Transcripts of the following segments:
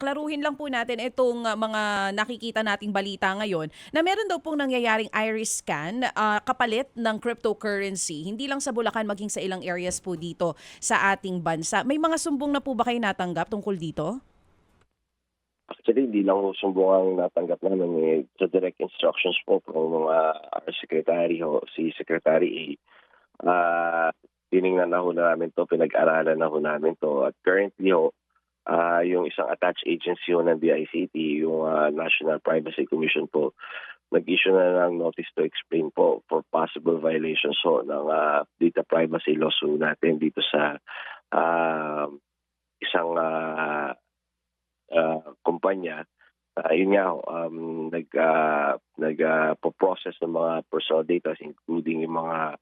klaruhin lang po natin itong mga nakikita nating balita ngayon na meron daw pong nangyayaring iris scan kapalit ng cryptocurrency. Hindi lang sa Bulacan, maging sa ilang areas po dito sa ating bansa. May mga sumbong na po ba kayo natanggap tungkol dito? Actually, hindi lang ho sumbong ang natanggap namin. Sa direct instructions po ng mga our secretary ho, si Secretary A. Tiningnan na ho namin to, pinag-aralan na ho namin to. At currently ho, yung isang attached agency ho ng DICT, yung National Privacy Commission po, nag-issue na ng notice to explain po for possible violations ho ng data privacy laws ho natin dito sa isang kumpanya. Yun nga ho, nag-process ng mga personal data including yung mga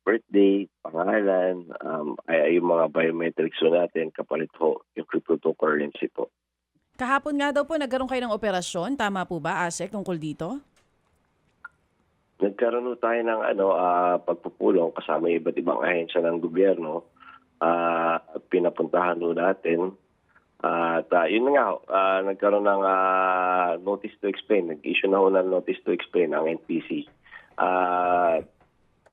birthday, pangalan, ay yung mga biometrics ho natin kapalit ho yung cryptocurrency po. Kahapon nga daw po nagkaroon kayo ng operasyon. Tama po ba, ASEC, tungkol dito? Nagkaroon ho tayo ng pagpupulong kasama yung iba't ibang ahensya ng gobyerno. Pinapuntahan ho natin. At yun nga ho, nagkaroon ng notice to explain. Nag-issue na ho ng notice to explain ang NPC.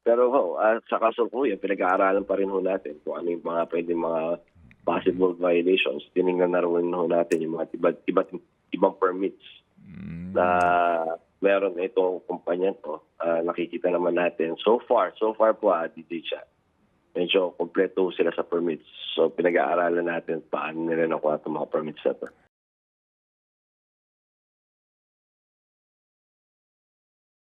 Pero ho, sa kasalukuyan, pinag-aaralan pa rin ho natin kung ano yung mga pwedeng mga possible violations. Tinignan na rin ho natin yung mga iba't ibang permits na meron na itong kumpanya to. Nakikita naman natin. So far po, DJ Cha, medyo kompleto sila sa permits. So pinag-aaralan natin paano nila nakuha itong mga permits na to.